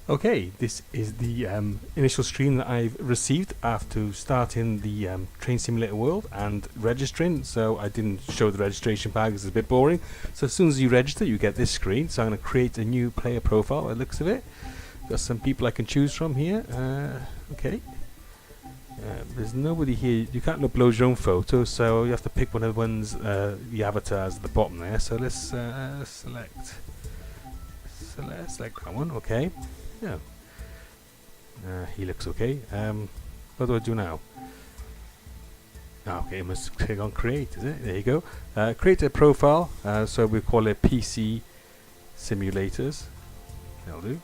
Okay, this is the initial screen that I've received after starting the Train Simulator World and registering. So I didn't show the registration pack because it's a bit boring. So as soon as you register, you get this screen. So I'm going to create a new player profile by the looks of it. Got some people I can choose from here. Okay. There's nobody here. You can't upload your own photos, so you have to pick one of the ones, the avatars at the bottom there. So let's select that one. Okay. Yeah. He looks okay. What do I do now? Okay, I must click on create, is it? There you go. Create a profile, so we call it PC Simulators. That'll do.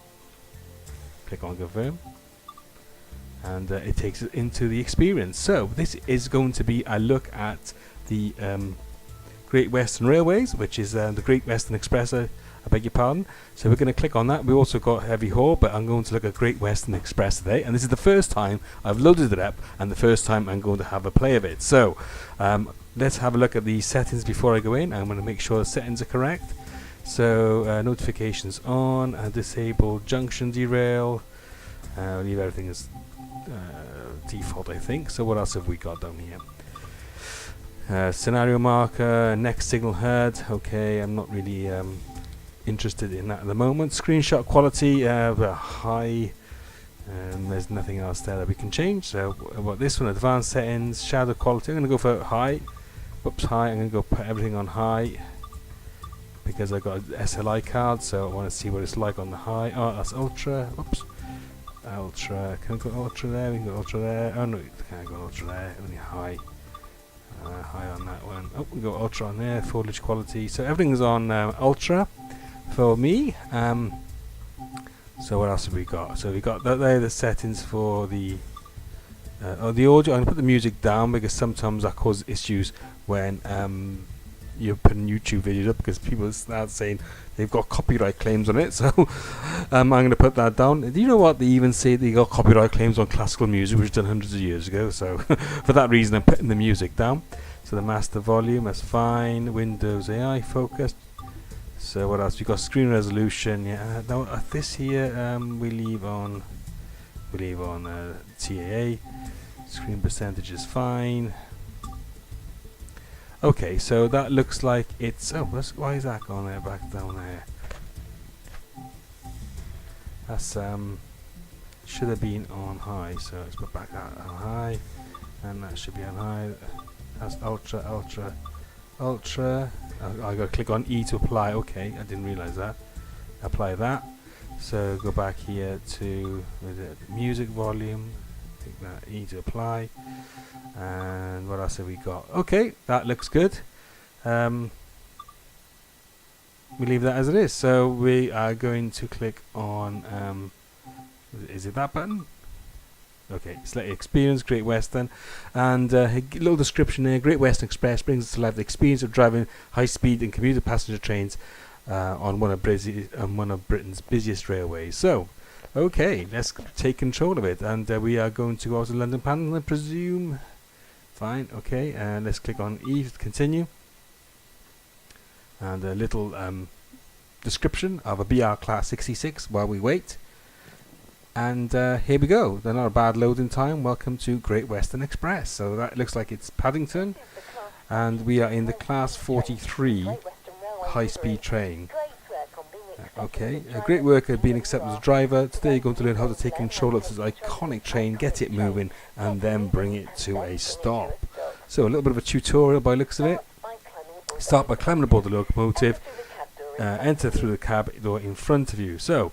Click on confirm. And it takes us into the experience. So this is going to be a look at the Great Western Railways, which is the Great Western Express. I beg your pardon. So we're going to click on that. We also got Heavy Haul, but I'm going to look at Great Western Express today. And this is the first time I've loaded it up, and the first time I'm going to have a play of it. So let's have a look at the settings before I go in. I'm going to make sure the settings are correct. So notifications on, disable junction derail. Leave everything as default, I think. So what else have we got down here? Scenario marker, next signal heard. Okay, I'm not really interested in that at the moment. Screenshot quality, high. There's nothing else there that we can change. So about this one, advanced settings, shadow quality. I'm going to go for high. Oops, high. I'm going to go put everything on high because I got an SLI card, so I want to see what it's like on the high. Oh, that's ultra. Oops. Ultra. Can I go ultra there? We can go ultra there. Oh no, can't go ultra there. Only high. High on that one. Oh, we go ultra on there. Foliage quality. So everything's on ultra for me. So what else have we got? So we got that there. The settings for the the audio. I'm gonna put the music down because sometimes that causes issues when you're putting YouTube videos up because people start saying they've got copyright claims on it. So I'm going to put that down. Do you know what? They even say they got copyright claims on classical music, which was done hundreds of years ago. So for that reason, I'm putting the music down. So the master volume, that's fine. Windows AI focus. So what else? We got screen resolution. Yeah. Now this here we leave on. TAA. Screen percentage is fine. Okay, so that looks like it's. Oh, why is that going there? Back down there. That's should have been on high. So let's put back that on high, and that should be on high. That's ultra. I got to click on E to apply. Okay, I didn't realize that. Apply that. So go back here to the music volume. Take that E to apply. And what else have we got? Okay, that looks good. We leave that as it is. So we are going to click on is it that button? Okay, select experience, Great Western, and a little description there. Great Western Express brings us to life the experience of driving high-speed and commuter passenger trains on one of Britain's busiest railways. So, okay, let's take control of it, and we are going to go to London Paddington, I presume. Fine, okay, and let's click on E to continue. And a little description of a BR Class 66 while we wait. And here we go. They're not a bad loading time. Welcome to Great Western Express. So that looks like it's Paddington. And we are in the Class 43 high-speed train. Okay, a great work at being accepted as a driver. Today you're going to learn how to take control of this iconic train, get it moving, and then bring it to a stop. So a little bit of a tutorial by looks of it. Start by climbing aboard the locomotive, enter through the cab door in front of you. So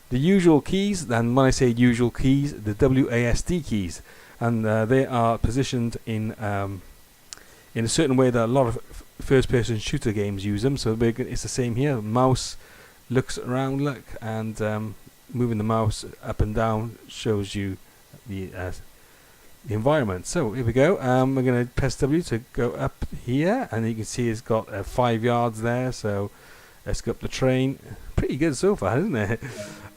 the usual keys, and when I say usual keys, the WASD keys, and they are positioned in a certain way that a lot of first-person shooter games use them. So it's the same here. Mouse looks around, and moving the mouse up and down shows you the environment. So here we go. We're going to press W to go up here, and you can see it's got 5 yards there. So let's go up the train. Pretty good so far, isn't it?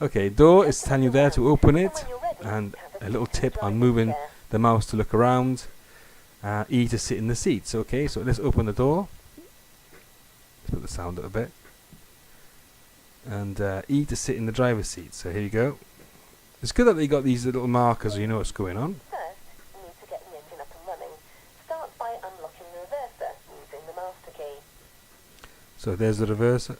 Okay, door is telling you there to open it, and a little tip on moving the mouse to look around. E to sit in the seats. Okay, so let's open the door. Let's put the sound up a bit. and E to sit in the driver's seat. So here you go. It's good that they got these little markers so you know what's going on. First, you need to get the engine up and running. Start by unlocking the reverser using the master key. So there's the reverser.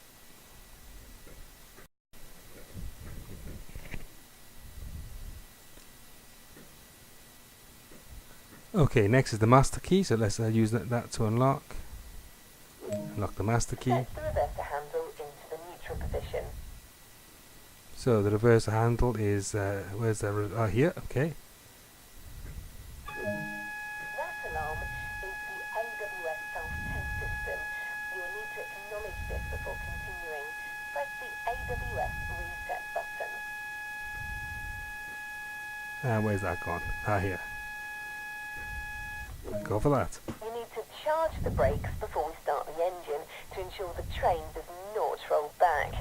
Okay, next is the master key, so let's use that to unlock. Unlock the master key. Set the reverser handle into the neutral position. So the reverser handle is, where's that? Here, okay. That alarm is the AWS self-test system. You will need to acknowledge this before continuing. Press the AWS reset button. Where's that gone? Here. Go for that. You need to charge the brakes before we start the engine to ensure the train does not roll back.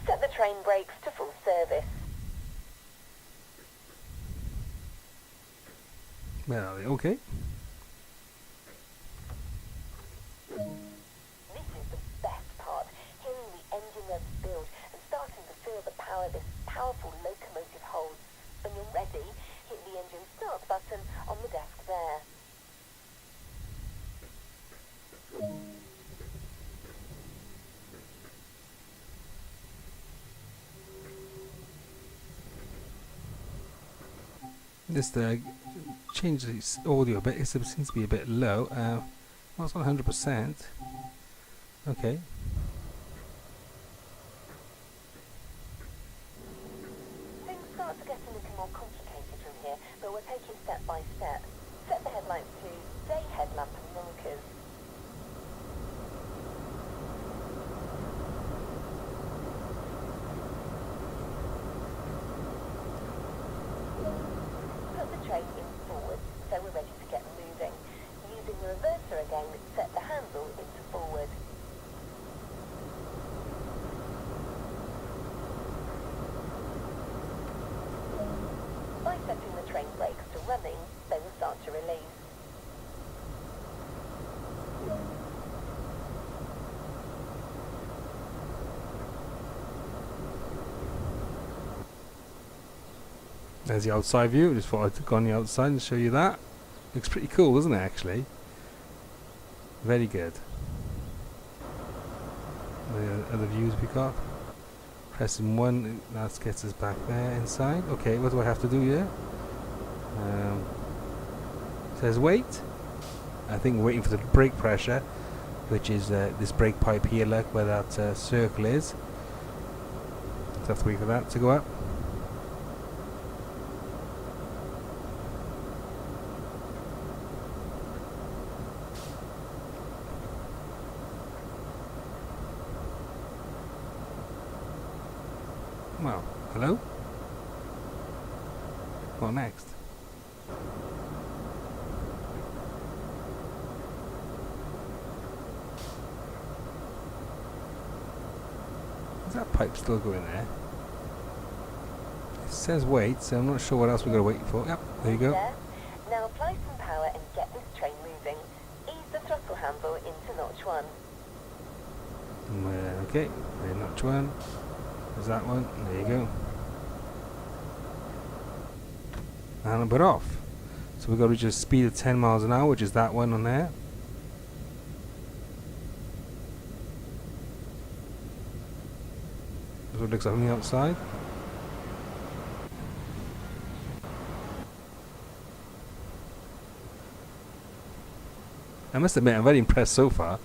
Set the train brakes to full service. Where are they? Okay. This is the best part, hearing the engine revs build and starting to feel the power this powerful locomotive holds. When you're ready, hit the engine start button on the desk there. Just change the audio a bit. It seems to be a bit low. Well, it's not 100%. Okay. Things start to get a little more complicated from here, but we'll take it step by step. Set the headlights to day headlamp markers. Put the train in forward, so we're ready to get moving. Using the reverser again, set the handle into forward. By setting the train brakes to running, they will start to release. There's the outside view. Just thought I'd go on the outside and show you that. Looks pretty cool, doesn't it, actually? Very good. The other views we got. Pressing 1, that gets us back there inside. Okay, what do I have to do here? Says wait. I think we're waiting for the brake pressure, which is this brake pipe here, look, where that circle is. So have to wait for that to go up. Well, hello? What next? Is that pipe still going there? It says wait, so I'm not sure what else we're going to wait for. Yep, there you go. There. Now apply some power and get this train moving. Ease the throttle handle into notch 1. Okay, notch 1. There's that one. There you go. And a bit off. So we've got to reach a speed of 10 miles an hour, which is that one on there. That's what it looks like on the outside. I must admit, I'm very impressed so far.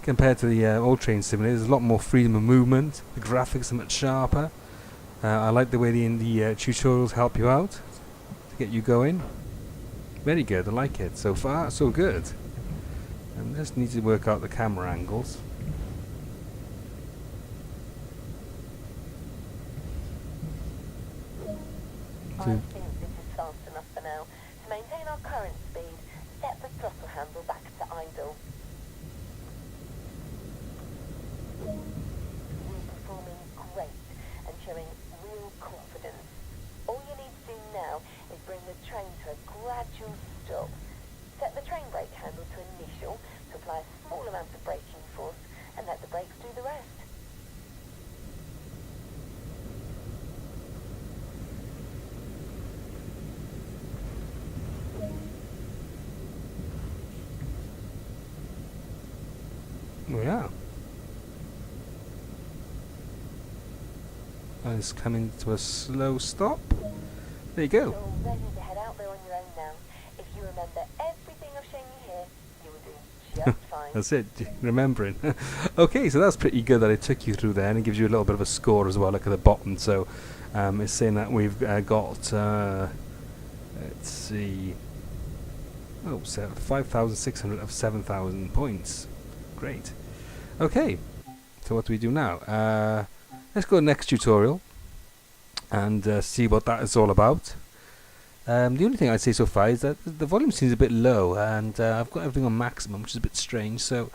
Compared to the old train simulator, there's a lot more freedom of movement. The graphics are much sharper. I like the way the tutorials help you out to get you going. Very good, I like it. So far, so good. And just need to work out the camera angles. I think this is fast enough for now. To maintain our current speed, set the throttle handle back to idle. You're performing great and showing real confidence. All you need to do now is bring the train to a gradual stop. Set the train brake handle to initial to apply a small amount of braking force and let the brakes do the rest. We are. And it's coming to a slow stop. There you go. You're ready to head out there on your own now. If you remember everything I've shown you here, you will do just fine. That's it, remembering. Okay, so that's pretty good that it took you through there, and it gives you a little bit of a score as well. Look at the bottom. So it's saying that we've got, let's see, so 5,600 of 7,000 points. Great. Okay, so what do we do now? Let's go to the next tutorial and see what that is all about. The only thing I'd say so far is that the volume seems a bit low, and I've got everything on maximum, which is a bit strange, so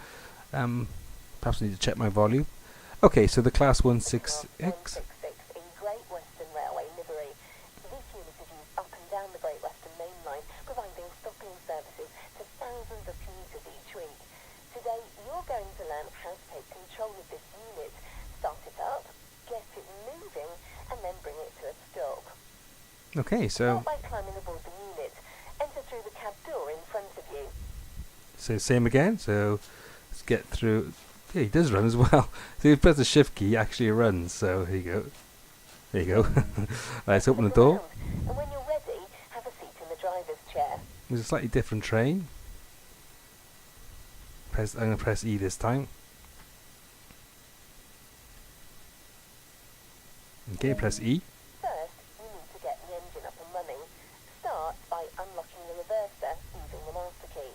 perhaps I need to check my volume. Okay, so the Class 166. In Great Western Railway livery. This unit is used up and down the Great Western Main Line, providing stopping services to thousands of commuters each week. Today, you're going to learn how to take control of this unit, start it up, get it moving, and then bring it to a stop. Okay, so Start by climbing aboard the unit. Enter through the cab door in front of you. same again. So let's get through. Yeah, he does run as well. So you press the shift key, actually it runs. So here you go. There you go. Right, let's open the door. And when you're ready, have a seat in the driver's chair. It's a slightly different train. I'm going to press E this time. Okay, press E. First, you need to get the engine up and running. Start by unlocking the reverser using the master key.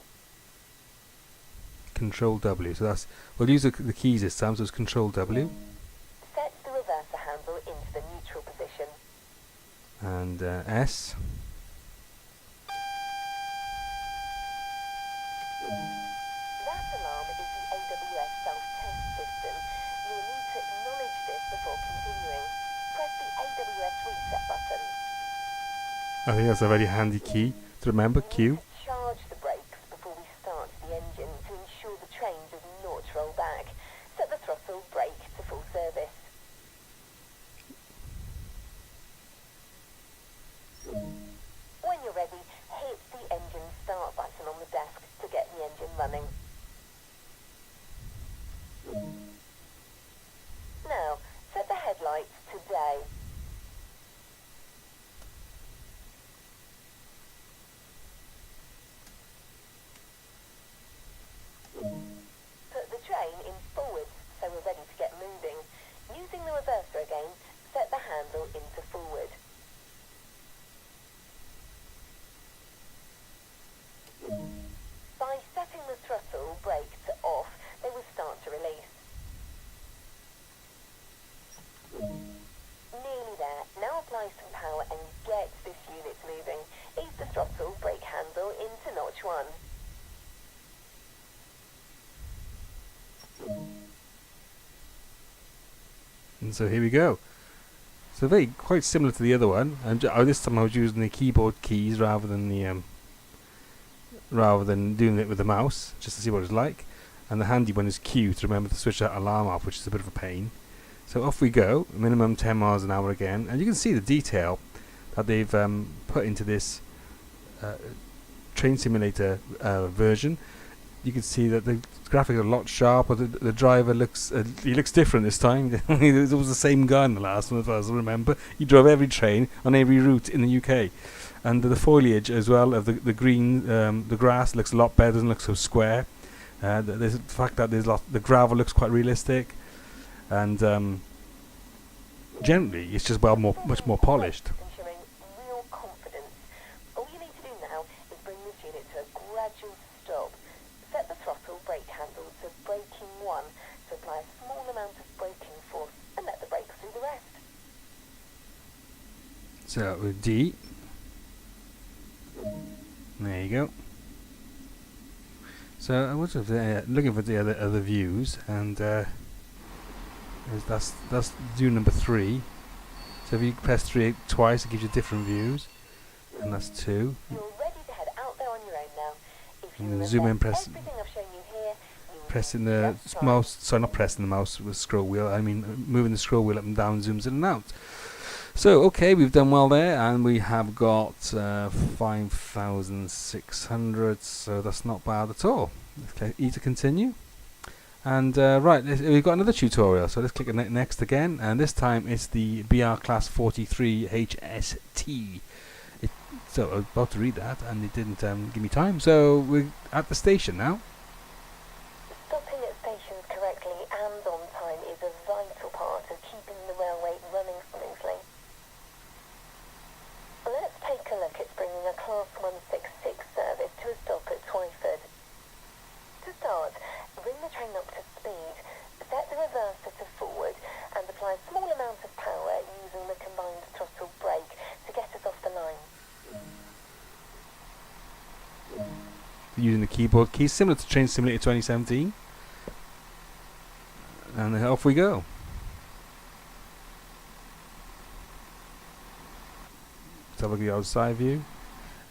Control W. So that's, we'll use the keys this time. So it's Control W. Set the reverser handle into the neutral position. And S. That alarm is the AWS self-test system. You will need to acknowledge this before continuing. Press the AWS reset button. I think that's a very handy key to remember. You Q. need to charge the brakes before we start the engine to ensure the train does not roll back. Set the throttle brake to full service. When you're ready, hit the engine start button on the desk to get the engine running. Now, set the headlights to day. Put the train in forwards so we're ready to get moving. Using the reverser again, set the handle into forward. By setting the throttle brake to off, they will start to release. Nearly there. Now apply some power and get this unit moving. Ease the throttle brake handle into notch 1. And so here we go. So quite similar to the other one. And this time I was using the keyboard keys rather than the doing it with the mouse, just to see what it's like. And the handy one is Q to remember to switch that alarm off, which is a bit of a pain. So off we go, minimum 10 miles an hour again, and you can see the detail that they've put into this train simulator version. You can see that the graphics are a lot sharper. The driver looks he looks different this time. It was the same guy in the last one, as far as I remember. He drove every train on every route in the UK, and the foliage as well of the green, the grass looks a lot better. Doesn't look so square. There's the fact that the gravel looks quite realistic, and generally it's just much more polished. And showing real confidence. All you need to do now is bring this unit to a gradual stop. Set the throttle brake handle to braking 1 to apply a small amount of braking force and let the brakes do the rest. So with D. There you go. So I was looking for the other views, and that's view number 3. So if you press 3 twice, it gives you different views, and that's 2. You're ready to head out there on your own now. If you And zoom in, press everything I've shown you here, you will pressing do the just fine. mouse. Sorry, not pressing the mouse with the scroll wheel. I mean moving the scroll wheel up and down zooms in and out. So okay, we've done well there, and we have got 5,600. So that's not bad at all. Okay, E to continue. And right, we've got another tutorial, so let's click on next again, and this time it's the BR Class 43 HST. So I was about to read that, and it didn't give me time, so we're at the station now. Stopping at stations correctly and on time is a vital part of keeping the railway running smoothly. Let's take a look at bringing a Class 166 service to a stop at Twyford. To start, bring the train up to speed, set the reverser to forward, and apply a small amount of power using the combined throttle brake to get us off the line. Using the keyboard keys, similar to Train Simulator 2017. And then off we go. Let's have a look at the outside view.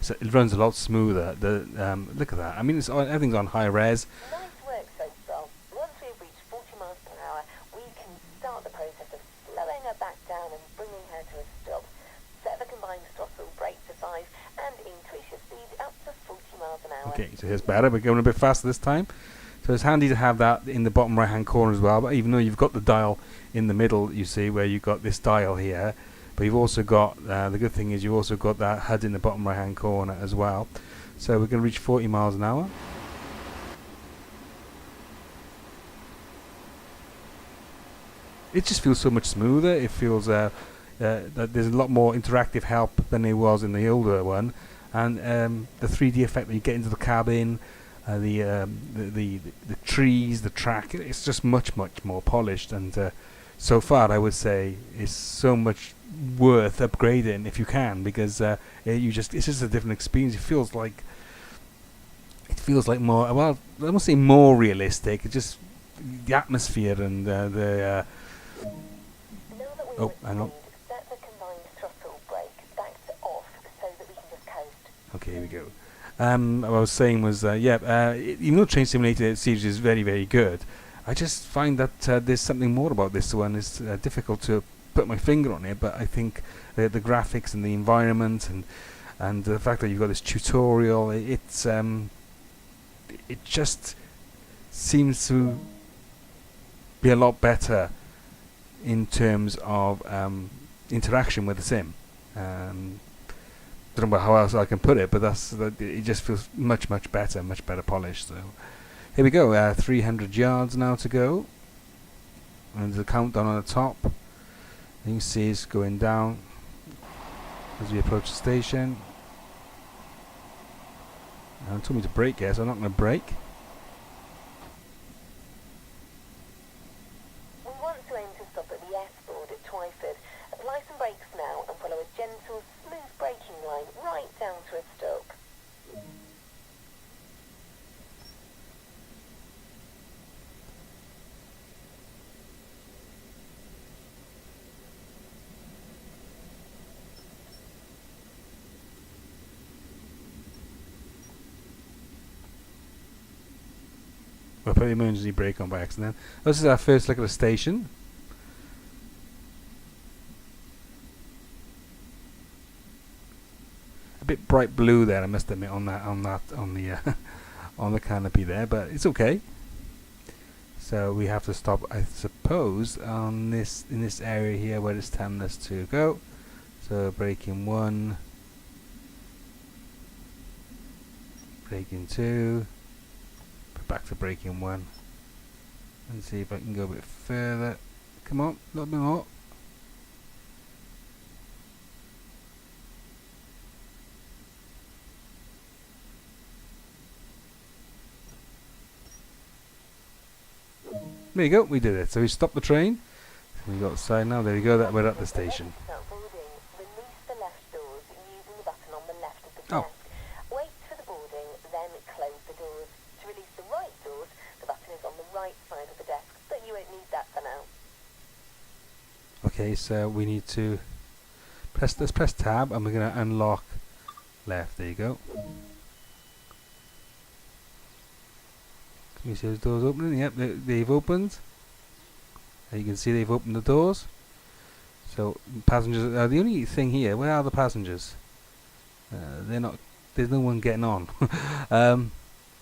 So it runs a lot smoother. Look at that. I mean, everything's on high res. Nice work so far. Once we've reached 40 miles per hour, we can start the process of slowing her back down and bringing her to a stop. Set the combined throttle brake to 5 and increase your speed up to 40 miles an hour. Okay, so here's better. We're going a bit faster this time. So it's handy to have that in the bottom right hand corner as well. But even though you've got the dial in the middle, you see where you've got this dial here. But you've also got, the good thing is you've also got that HUD in the bottom right hand corner as well. So we're going to reach 40 miles an hour. It just feels so much smoother. It feels that there's a lot more interactive help than there was in the older one. And the 3D effect that you get into the cabin, the trees, the track, it's just much more polished. And so far I would say it's so much worth upgrading if you can, because it's just a different experience. It feels like more, well, I won't say more realistic. It's just the atmosphere and the oh, hang on. Set the combined throttle brake back to off so that we can just coast. Okay, here we go. What I was saying was, even though Train Simulator series is very good, I just find that there's something more about this one. It's difficult to put my finger on it, but I think the graphics and the environment and the fact that you've got this tutorial, it just seems to be a lot better in terms of interaction with the sim. Don't know how else I can put it, but it just feels much better, much better polished. So here we go, 300 yards now to go, and the countdown on the top. You can see it's going down as we approach the station. And it told me to brake here, so I'm not going to brake. We want to aim to stop at the S-board at Twyford. Apply some brakes now and follow a gentle, smooth braking line right down to a stop. We'll put the emergency brake on by accident. This is our first look at the station. A bit bright blue there, I must admit, on the on the canopy there, but it's okay. So we have to stop, I suppose, on in this area here where it's telling us to go. So braking 1, braking 2. Back to braking 1 and see if I can go a bit further. Come on, a little bit more. There you go, we did it. So we stopped the train. We got outside now. There we go. That we're at the station. Release the left doors using the button on the left of the desk. Wait for the boarding, then close the doors. To release the right doors, the button is on the right side of the desk, but you won't need that for now. Okay, so we need to let's press tab, and we're going to unlock left. There you go. Can you see those doors opening? Yep, they've opened. You can see they've opened the doors. So passengers. The only thing here, where are the passengers? They're not. There's no one getting on.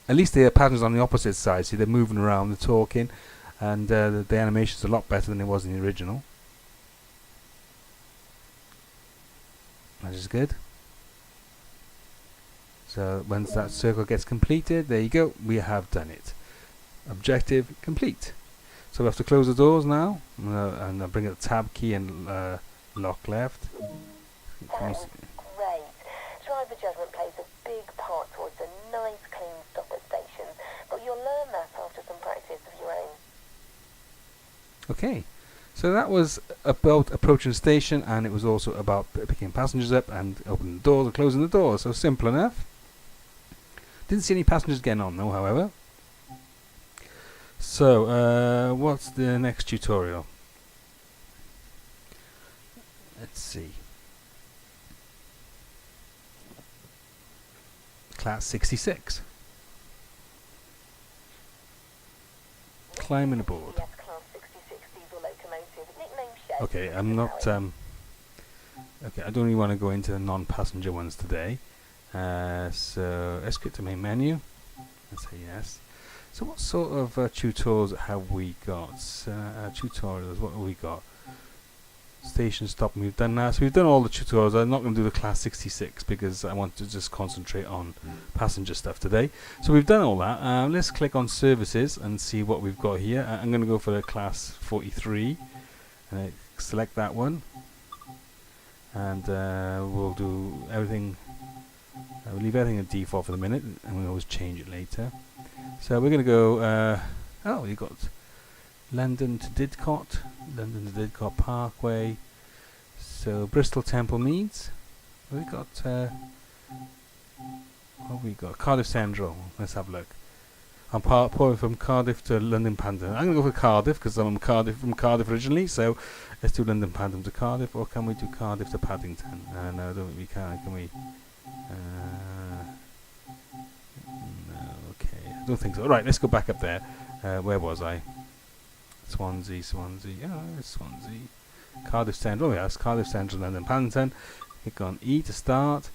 at least the passengers on the opposite side, see they're moving around, they're talking, and the animation's a lot better than it was in the original. That is good. So once that circle gets completed, there you go, we have done it. Objective complete. So we have to close the doors now, and I'll bring up the tab key and lock left. That was great. Driver judgment plays a big part towards a nice clean stop at stations, but you'll learn that after some practice of your own. Okay, so that was about approaching the station, and it was also about picking passengers up and opening the doors and closing the doors. So simple enough. Didn't see any passengers getting on though, however. So, what's the next tutorial? Let's see. Class 66. Climbing aboard. Yes, Class 66 diesel locomotive, nicknamed Shed. Okay, I'm not. Okay, I don't really want to go into the non-passenger ones today. So let's get to main menu. Let's say yes. So what sort of tutorials have we got? Tutorials, what have we got? Station stop, we've done that. So we've done all the tutorials. I'm not going to do the class 66 because I want to just concentrate on passenger stuff today. So we've done all that. Let's click on services and see what we've got here. I'm going to go for the class 43. Select that one. And we'll do everything. We'll leave everything at default for the minute, and we'll always change it later. So we're going to go. Oh, you got London to Didcot, Parkway. So Bristol Temple Meads. We got. What have we got? Cardiff Central. Let's have a look. I'm pouring from Cardiff to London Paddington. I'm going to go for Cardiff because I'm from Cardiff originally. So let's do London Paddington to Cardiff, or can we do Cardiff to Paddington? No, I don't think we can. Can we? No, okay. I don't think so. Right, let's go back up there. Where was I? Swansea. Oh, it's Swansea. Cardiff Central. Oh, yes, Cardiff Central, London Paddington. Click on E to start.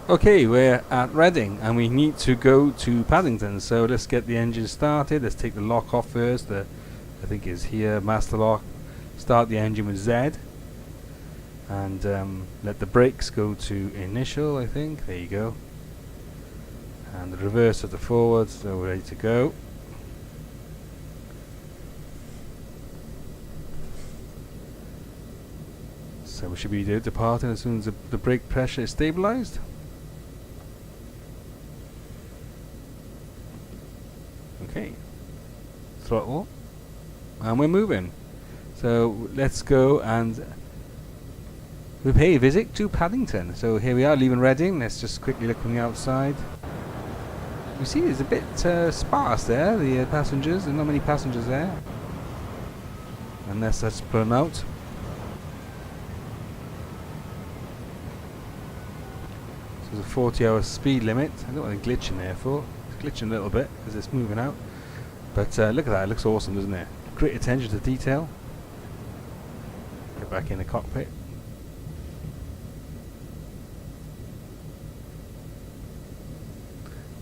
Okay, we're at Reading and we need to go to Paddington, so let's get the engine started. Let's take the lock off first. I think it's here, master lock. Start the engine with Z and let the brakes go to initial, I think. There you go. And the reverse of the forward, so we're ready to go. So we should be departing as soon as the brake pressure is stabilized. Okay, throttle, and we're moving. So let's go and we pay a visit to Paddington. So here we are, leaving Reading. Let's just quickly look from the outside. You see, it's a bit sparse there. The passengers. There's not many passengers there, unless that's blown out. So there's a 40-hour speed limit. I don't want to glitch in there for. Glitching a little bit because it's moving out, but look at that, it looks awesome, doesn't it? Great attention to detail. Get back in the cockpit.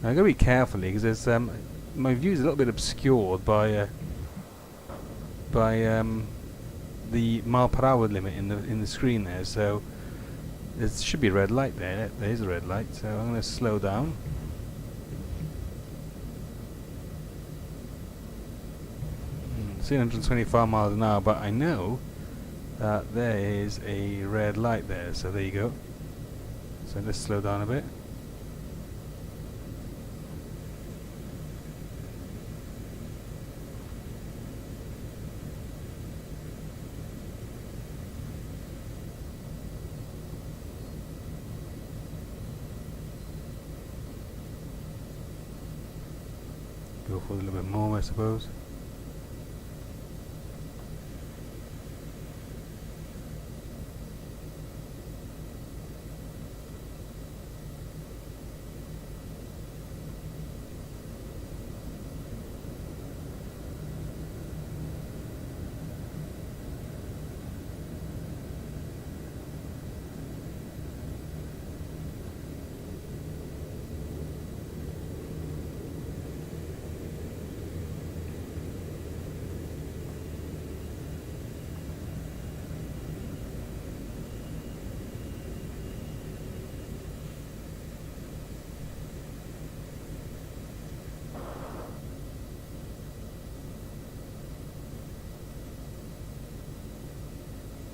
Now I've got to be carefully because there's my view is a little bit obscured by the mile per hour limit in the screen there, so there should be a red light there. There is a red light, so I'm going to slow down. Seeing 125 miles an hour, but I know that there is a red light there, so there you go. So let's slow down a bit. Go for a little bit more, I suppose.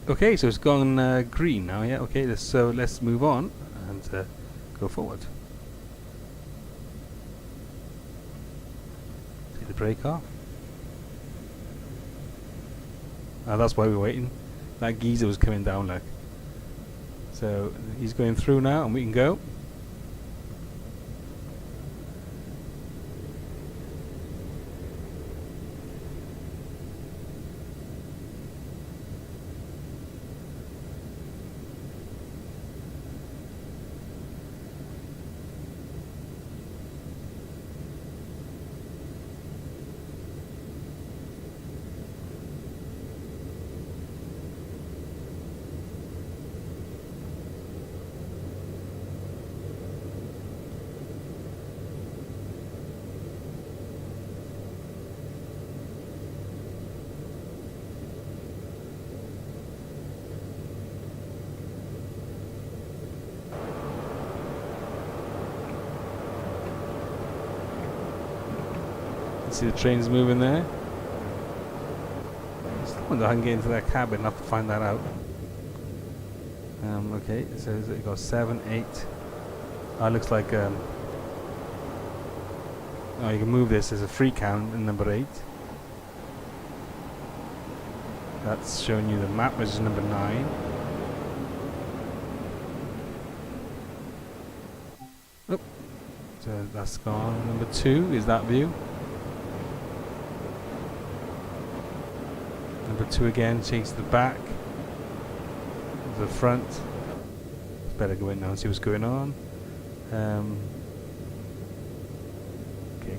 Okay, so it's gone green now. Yeah. Okay. Let's move on and go forward. Take the brake off. That's why we're waiting. That geezer was coming down, look. So he's going through now, and we can go. See the trains moving there. I still wonder if I can get into that cabin. I'll have to find that out. Okay, it says it got 7, 8. Looks like oh, you can move this as a free count in number 8. That's showing you the map, which is number 9. Oh, so that's gone. Number 2 is that view. Number 2 again, change to the back, the front. It's better go in now and see what's going on. Okay,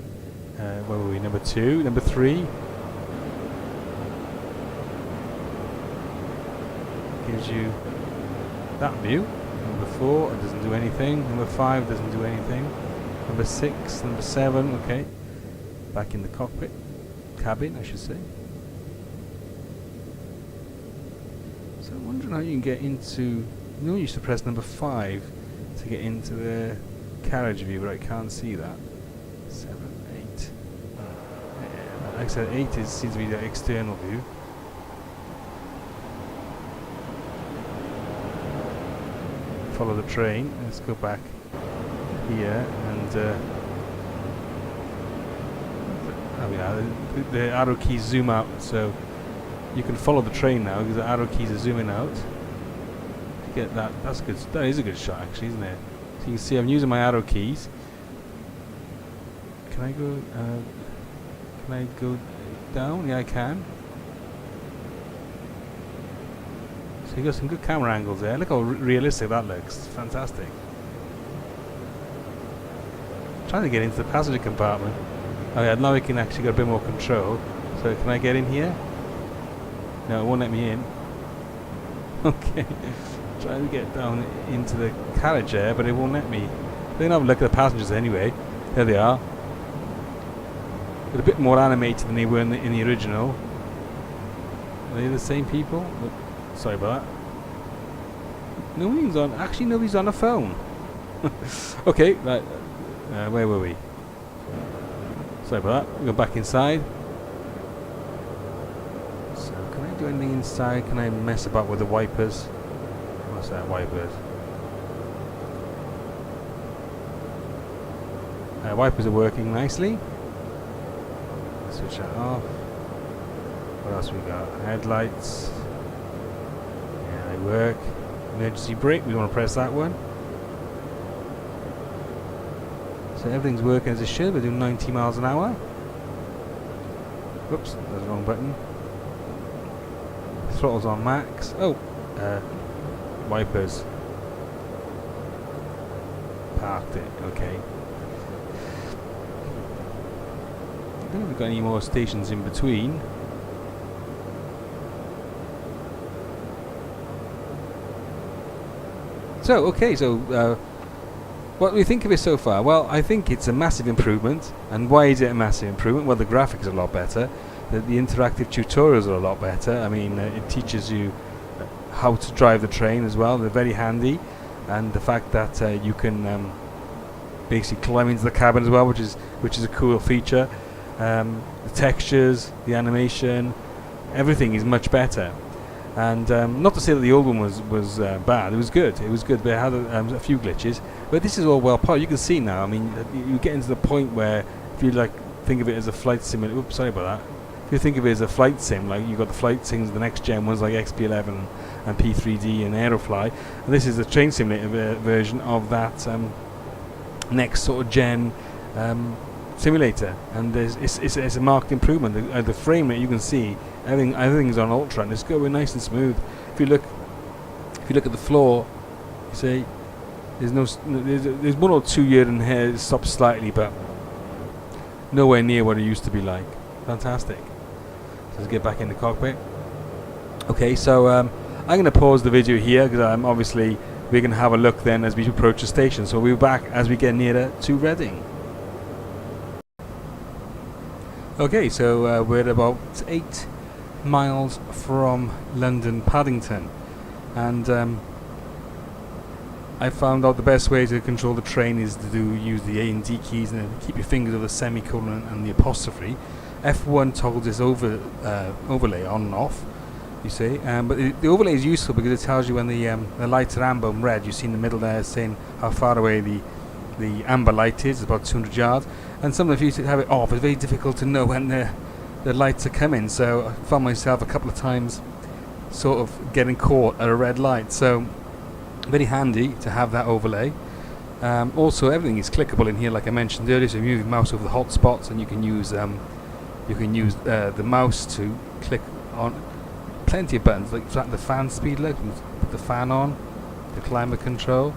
where were we? Number 2, number 3. Gives you that view. Number 4, it doesn't do anything. Number 5 doesn't do anything. Number 6, number 7, okay. Back in the cockpit, cabin I should say. So I'm wondering how you can get into... You know, you used to press number 5 to get into the carriage view, but I can't see that. 7, 8. Yeah, like I said, 8 seems to be the external view. Follow the train. Let's go back here and... there we are. The arrow keys zoom out, so... You can follow the train now because the arrow keys are zooming out. Get that. That's good. That is a good shot, actually, isn't it? So you can see I'm using my arrow keys. Can I go? Can I go down? Yeah, I can. So you got some good camera angles there. Look how realistic that looks. It's fantastic. I'm trying to get into the passenger compartment. Oh yeah, now we can actually get a bit more control. So can I get in here? No, it won't let me in. Okay. Trying to get down into the carriage there, but it won't let me. They can have a look at the passengers anyway. There they are. They're a bit more animated than they were in the original. Are they the same people? Oh, sorry about that. Nobody's on. Actually, nobody's on a phone. Okay, right. Where were we? Sorry about that. We go back inside. Do anything inside? Can I mess about with the wipers? What's that, wipers? Wipers are working nicely. Switch that off. What else we got? Headlights. Yeah, they work. Emergency brake. We don't want to press that one. So everything's working as it should. We're doing 90 miles an hour. Whoops, that's the wrong button. Throttle's on max. Oh, wipers. Parked it. Okay. I don't think we've got any more stations in between. So, okay, so what do we think of it so far? Well, I think it's a massive improvement. And why is it a massive improvement? Well, the graphics are a lot better. The interactive tutorials are a lot better. I mean, it teaches you how to drive the train as well. They're very handy. And the fact that you can basically climb into the cabin as well, which is a cool feature. The textures, the animation, everything is much better. And not to say that the old one was bad. It was good. It was good, but it had a few glitches. But this is all well part. You can see now. I mean, you get into the point where if you like think of it as a flight simulator. Oops, sorry about that. If you think of it as a flight sim, like you've got the flight sims, the next gen ones like XP11 and P3D and Aerofly, and this is the train simulator version of that next sort of gen simulator. And it's a marked improvement. The frame rate, you can see everything's on ultra, and it's going nice and smooth. If you look at the floor, you see there's one or two here and here that stops slightly, but nowhere near what it used to be like. Fantastic. So let's get back in the cockpit. Okay, so I'm going to pause the video here because obviously we're going to have a look then as we approach the station. So we'll be back as we get nearer to Reading. Okay, so we're about 8 miles from London Paddington, and I found out the best way to control the train is to use the A and D keys and then keep your fingers over the semicolon and the apostrophe. F1 toggles this overlay on and off, you see, but the overlay is useful because it tells you when the lights are amber and red. You see in the middle there saying how far away the amber light is, about 200 yards, and sometimes if you have it off, it's very difficult to know when the lights are coming. So I found myself a couple of times sort of getting caught at a red light, so very handy to have that overlay. Also, everything is clickable in here, like I mentioned earlier. So you move your mouse over the hot spots, and you can use the mouse to click on plenty of buttons, like the fan speed, like put the fan on, the climate control.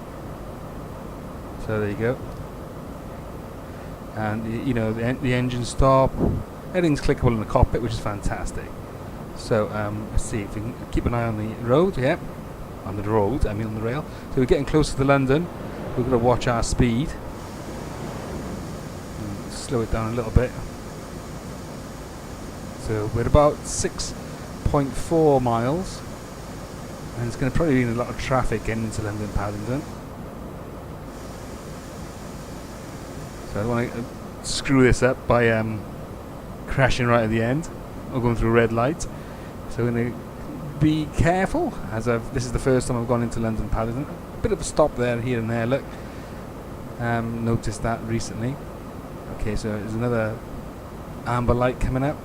So there you go. And the engine stop. Everything's clickable in the cockpit, which is fantastic. So let's see if we can keep an eye on the road. Yep. On the road, I mean on the rail. So we're getting closer to London. We're going to watch our speed. Slow it down a little bit. So we're about 6.4 miles, and it's going to probably be in a lot of traffic getting into London Paddington. So I don't want to screw this up by crashing right at the end or going through a red light. So we're going to be careful, as this is the first time I've gone into London Paddington. A bit of a stop there, here and there, look. Noticed that recently. Okay, so there's another amber light coming up.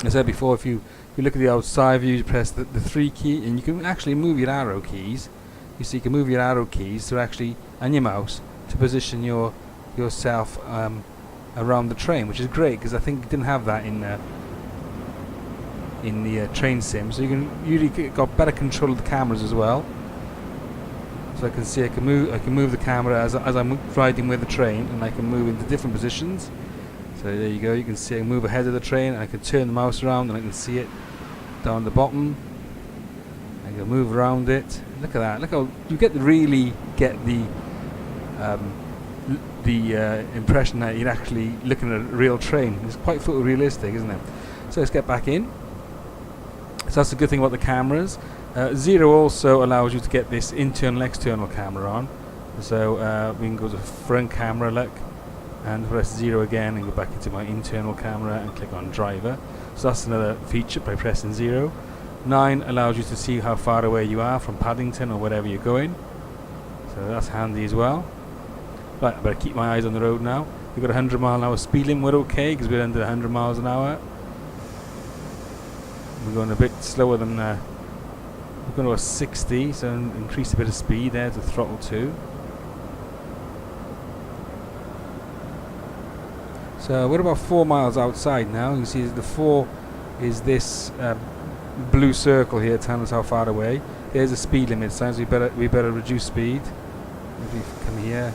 As I said before, if you look at the outside view, you press the 3 key, and you can actually move your arrow keys. You see, you can move your arrow keys to actually, and your mouse, to position yourself around the train, which is great, because I think you didn't have that in the train sim, so you can usually got better control of the cameras as well. So I can see I can move the camera as I'm riding with the train, and I can move into different positions. So there you go. You can see I can move ahead of the train, and I can turn the mouse around, and I can see it down the bottom. I can move around it. Look at that. Look how you really get the impression that you're actually looking at a real train. It's quite photorealistic, isn't it? So let's get back in. So that's the good thing about the cameras. Zero also allows you to get this internal-external camera on. So we can go to front camera, look, and press 0 again and go back into my internal camera and click on driver. So that's another feature by pressing 0. 9 allows you to see how far away you are from Paddington or wherever you're going. So that's handy as well. Right, I better keep my eyes on the road now. We've got 100 mile an hour speed limit. We're okay because we're under 100 miles an hour. We're going a bit slower than we're going to a 60, so increase a bit of speed there to throttle 2. So we're about 4 miles outside now. You can see the 4 is this blue circle here telling us how far away. There's a speed limit sign, so we better reduce speed. Maybe come here.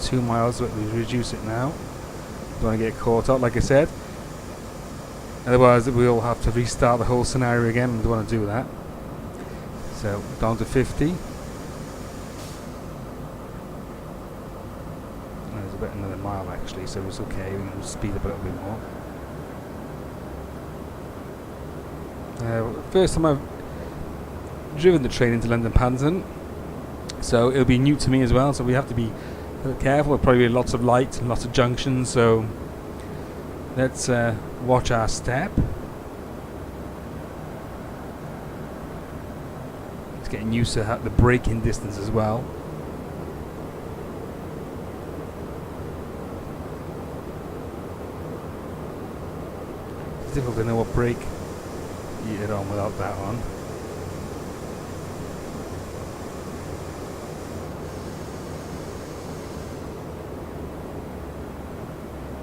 Two miles, but we reduce it now. Don't want to get caught up, like I said. Otherwise, we'll have to restart the whole scenario again, and don't want to do that. So down to 50. There's about another mile actually, so it's okay. We can speed up a little bit more. First time I've driven the train into London Paddington, so it'll be new to me as well. So we have to be careful. There'll probably be lots of light and lots of junctions, so Let's watch our step. It's getting used to the braking distance as well. It's difficult to know what brake you hit on without that on.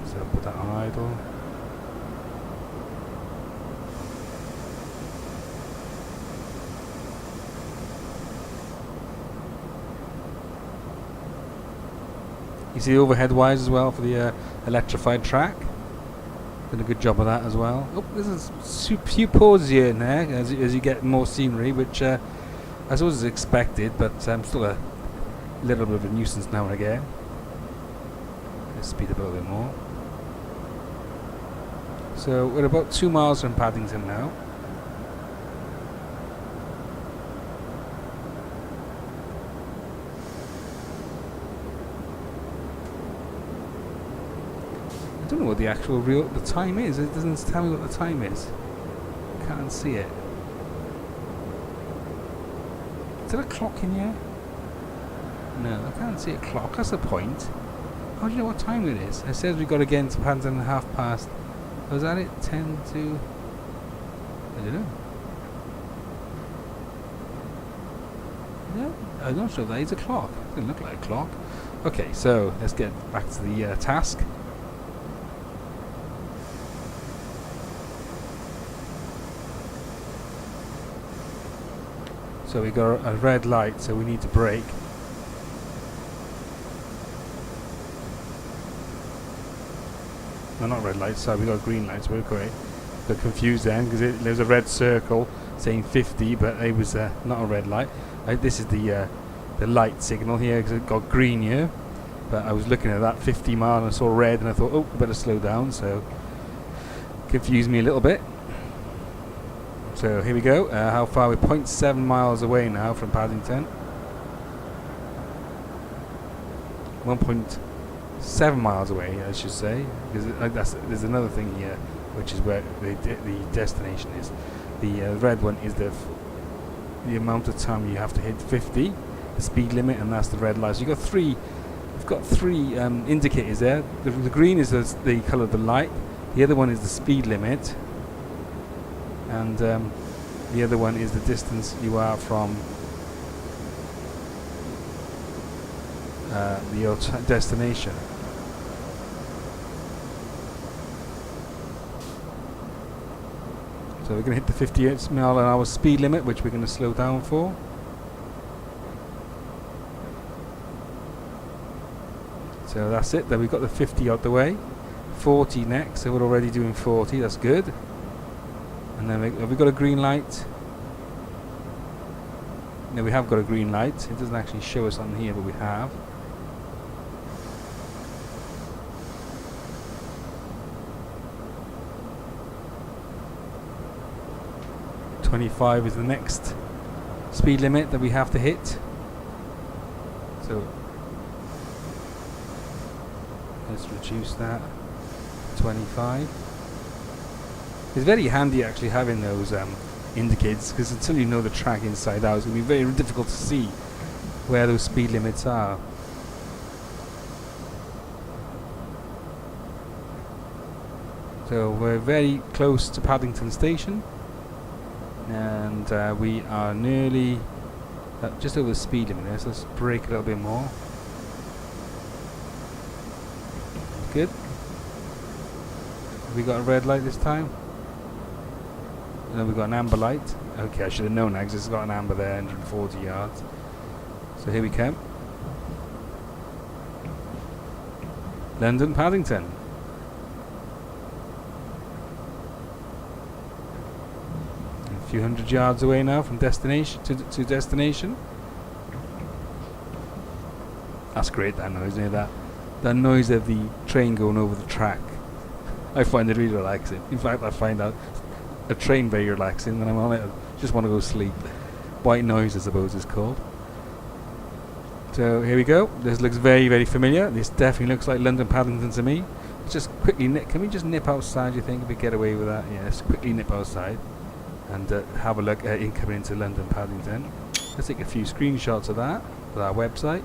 So put that on idle. You see the overhead wires as well for the electrified track. Done a good job of that as well. Oh, there's a few pauses here and there as you get more scenery, which I suppose is expected, but still a little bit of a nuisance now and again. Let's speed up a little bit more. So we're about 2 miles from Paddington now. I don't know what the actual the time is. It doesn't tell me what the time is. Can't see it. Is there a clock in here? No, I can't see a clock. That's the point. How do you know what time it is? It says we got to get into Paddington at 1:30. Was that it? 10 to... I don't know. No, I'm not sure if that is a clock. It doesn't look like a clock. Okay, so let's get back to the task. So we got a red light, so we need to brake. No, not red light, sorry, we got a green light, so we're okay. Got confused then, because there's a red circle saying 50, but it was not a red light. This is the light signal here, because it got green here. But I was looking at that 50 mile and I saw red, and I thought, oh, I better slow down, so confused me a little bit. So here we go. How far? We're 0.7 miles away now from Paddington. 1.7 miles away, I should say. Because there's another thing here, which is where the destination is. The red one is the amount of time you have to hit 50, the speed limit, and that's the red light. So you've got three indicators there. The green is the colour of the light. The other one is the speed limit. And the other one is the distance you are from your destination. So we're going to hit the 58 mile an hour speed limit, which we're going to slow down for. So that's it. Then we've got the 50 out the way. 40 next, so we're already doing 40. That's good. And then have we got a green light? No, we have got a green light. It doesn't actually show us on here, but we have. .25 is the next speed limit that we have to hit. So let's reduce that. 25. It's very handy actually having those indicators, because until you know the track inside out, it's going to be very difficult to see where those speed limits are. So we're very close to Paddington Station, and we are nearly just over the speed limit there, so let's brake a little bit more. Good. Have we got a red light this time? And then we've got an amber light. Okay, I should have known that because it's got an amber there, 140 yards. So here we come. London, Paddington. A few hundred yards away now from destination to destination. That's great, that noise, isn't it? That noise of the train going over the track. I find it really relaxing. In fact, I find out a train very relaxing when I'm on it. I just want to go sleep. White noise, I suppose it's called. So here we go. This looks very, very familiar. This definitely looks like London Paddington to me. Let's just quickly nip. Can we just nip outside? You think if we get away with that? Yeah, let's quickly nip outside and have a look at incoming into London Paddington. Let's take a few screenshots of that for our website.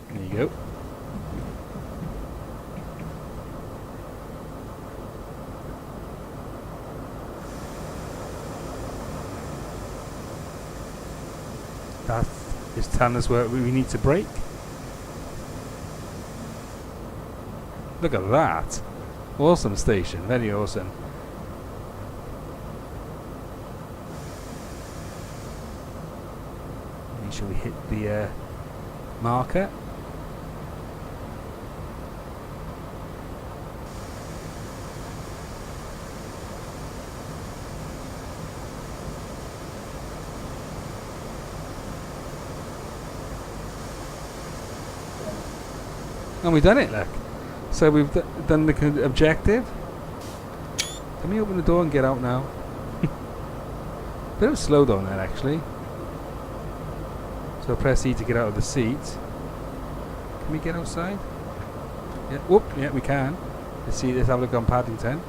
There you go. That is telling us where we need to brake. Look at that. Awesome station. Very awesome. Make sure we hit the marker. And we've done it, look. So we've done the objective. Can we open the door and get out now? Bit of a slow down there, actually. So press E to get out of the seat. Can we get outside? Yeah, whoop, yeah, we can. Let's have a look on Paddington.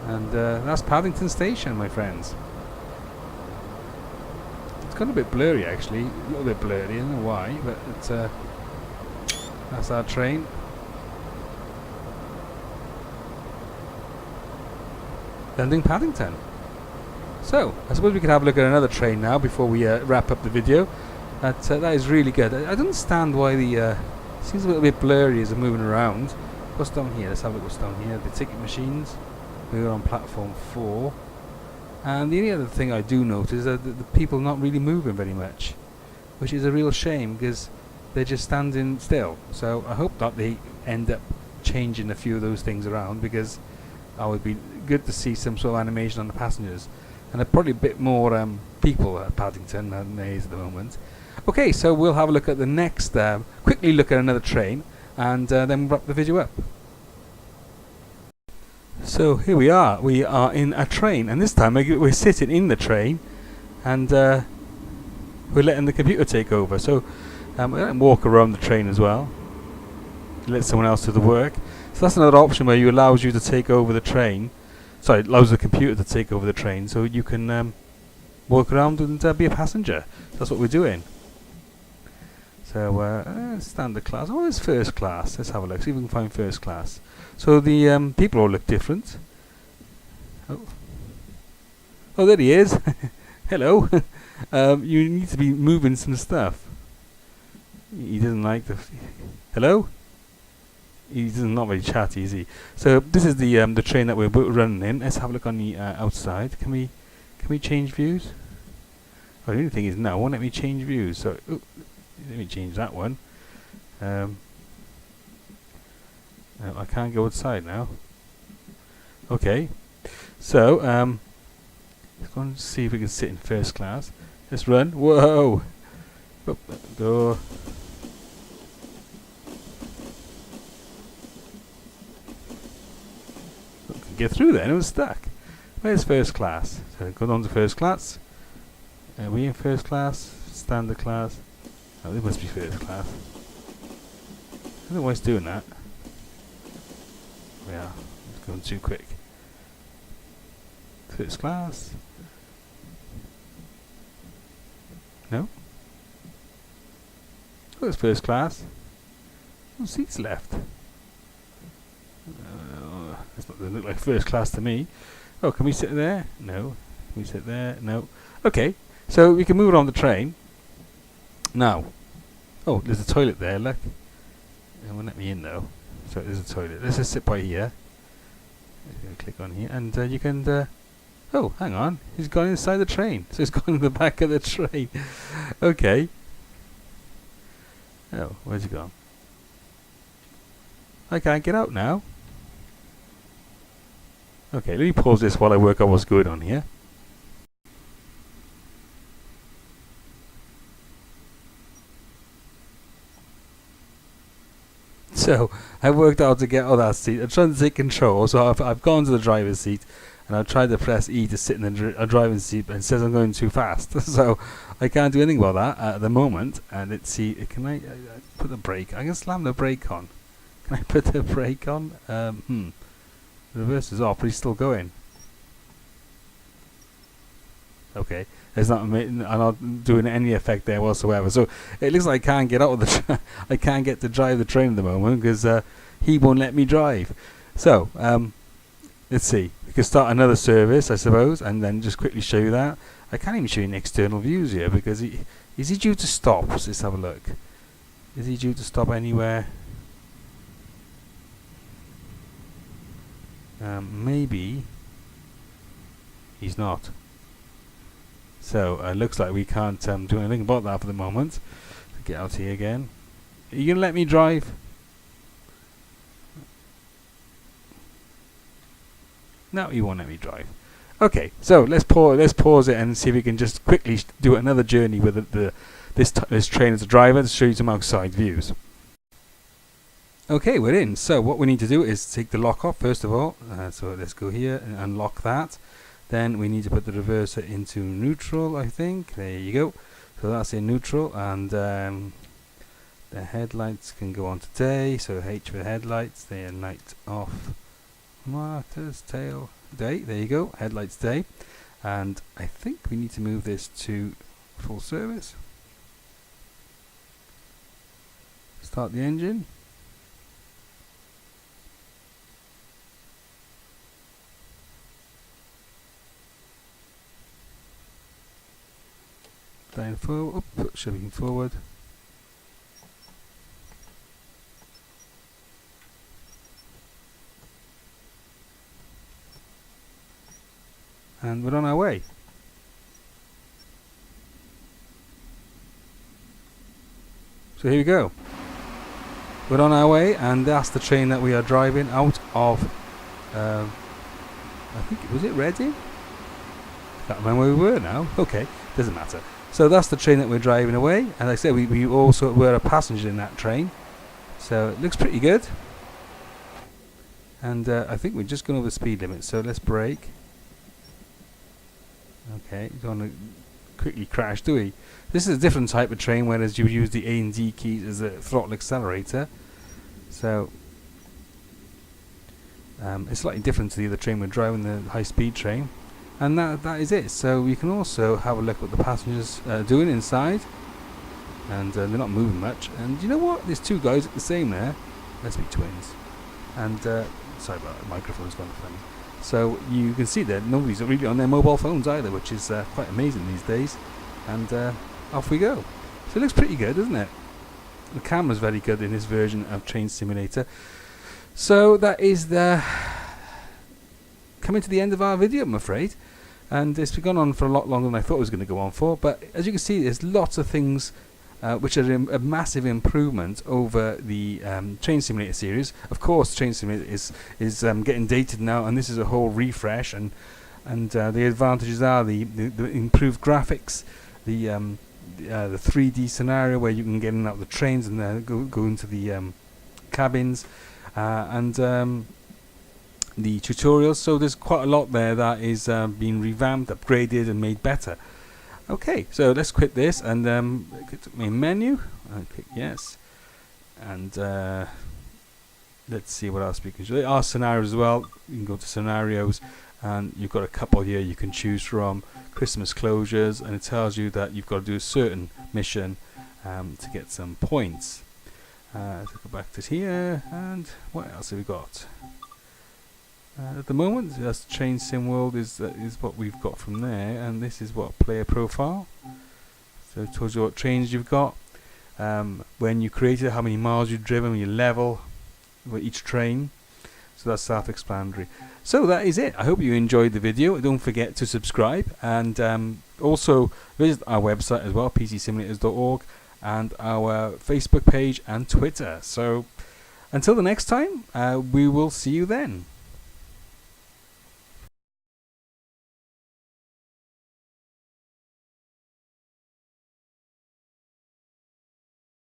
And that's Paddington Station, my friends. It's gone a bit blurry, actually. A little bit blurry, I don't know why, but it's... that's our train. London Paddington. So, I suppose we could have a look at another train now before we wrap up the video. That is really good. I don't understand why the... seems a little bit blurry as they're moving around. What's down here? Let's have a look what's down here. The ticket machines. We're on platform 4. And the only other thing I do notice is that the people not really moving very much. Which is a real shame because they're just standing still. So I hope that they end up changing a few of those things around, because it would be good to see some sort of animation on the passengers. And there are probably a bit more people at Paddington than there is at the moment. Okay, so we'll have a look at the next, quickly look at another train, and then we'll wrap the video up. So here we are in a train, and this time we're sitting in the train, and we're letting the computer take over. So we're letting them walk around the train as well. Let someone else do the work. So that's another option where allows you to take over the train. Sorry, it allows the computer to take over the train, so you can walk around and be a passenger. That's what we're doing. So standard class. Oh, it's first class. Let's have a look. See if we can find first class. So the people all look different. Oh, there he is. Hello. You need to be moving some stuff. He doesn't like the... Hello? He's not very chatty, is he? So this is the train that we're running in. Let's have a look on the outside. Can we change views? Oh, the only thing is no, won't let me change views. So let me change that one. No, I can't go outside now. Okay, so let's go and see if we can sit in first class. Let's run. Whoa! Oh, door. Get through there, and it was stuck. Where's first class? So go on to first class. Are we in first class? Standard class? Oh, this must be first class. I don't know why it's doing that. Yeah, it's going too quick. First class. No? Oh, it's first class. No seats left. That doesn't look like first class to me. Oh, can we sit there? No. Can we sit there? No. Okay, so we can move on the train. Now. Oh, there's a toilet there, look. It won't let me in though. So there's a toilet. Let's just sit by here. Click on here, and you can... oh, hang on. He's gone inside the train. So he's gone in the back of the train. Okay. Oh, where's he gone? I can't get out now. Okay, let me pause this while I work out what's going on here. So I worked out to get out of that seat. I'm trying to take control, so I've gone to the driver's seat, and I tried to press E to sit in the driving seat, but it says I'm going too fast. So I can't do anything about that at the moment. And let's see, can I put the brake? I can slam the brake on. Can I put the brake on? The reverse is off, but he's still going. Okay, it's not. I'm not doing any effect there whatsoever. So it looks like I can't get out of the. I can't get to drive the train at the moment because he won't let me drive. So let's see. We can start another service, I suppose, and then just quickly show you that. I can't even show you any external views here because is he due to stop? Let's have a look. Is he due to stop anywhere? Maybe he's not. So it looks like we can't do anything about that for the moment. Get out here again. Are you gonna let me drive? No, he won't let me drive. Okay, so let's pause it and see if we can just quickly do another journey with this train as a driver to show you some outside views. Okay, we're in. So what we need to do is take the lock off first of all. So let's go here and unlock that. Then we need to put the reverser into neutral, I think. There you go. So that's in neutral, and the headlights can go on to day. So H for headlights. They are night off. Markers, tail, day. There you go. Headlights, day. And I think we need to move this to full service. Start the engine. Down forward, shoving forward. And we're on our way. So here we go. We're on our way, and that's the train that we are driving out of, I think, was it Reading? Can't remember where we were now. Okay, doesn't matter. So that's the train that we're driving away, and like I said, we also were a passenger in that train, so it looks pretty good. And I think we're just going over the speed limit, so let's brake. Okay, don't want to quickly crash, do we? This is a different type of train, whereas you use the A and D keys as a throttle accelerator. So it's slightly different to the other train we're driving, the high-speed train. And that is it. So you can also have a look at what the passengers are doing inside, and they're not moving much. And you know what? There's two guys at the same there. Let's be twins. And sorry about that, the microphone's gone funny. So you can see that nobody's really on their mobile phones either, which is quite amazing these days. And off we go. So it looks pretty good, doesn't it? The camera's very good in this version of Train Simulator. So that is coming to the end of our video, I'm afraid. And it's gone on for a lot longer than I thought it was going to go on for. But as you can see, there's lots of things which are a massive improvement over the Train Simulator series. Of course, Train Simulator is getting dated now, and this is a whole refresh. And the advantages are the improved graphics, the 3D scenario where you can get in and out of the trains and go into the cabins, and the tutorials. So there's quite a lot there that is being revamped, upgraded, and made better. Okay, so let's quit this and go to main menu and click yes. And let's see what else we can do. There are scenarios as well. You can go to scenarios, and you've got a couple here you can choose from. Christmas closures, and it tells you that you've got to do a certain mission to get some points. Let's go back to here, and what else have we got? At the moment, that's Train Sim World is what we've got from there, and this is what player profile. So it tells you what trains you've got, when you created it, how many miles you've driven, your level with each train. So that's self-explanatory. So that is it. I hope you enjoyed the video. Don't forget to subscribe, and also visit our website as well, pcsimulators.org, and our Facebook page and Twitter. So until the next time, we will see you then.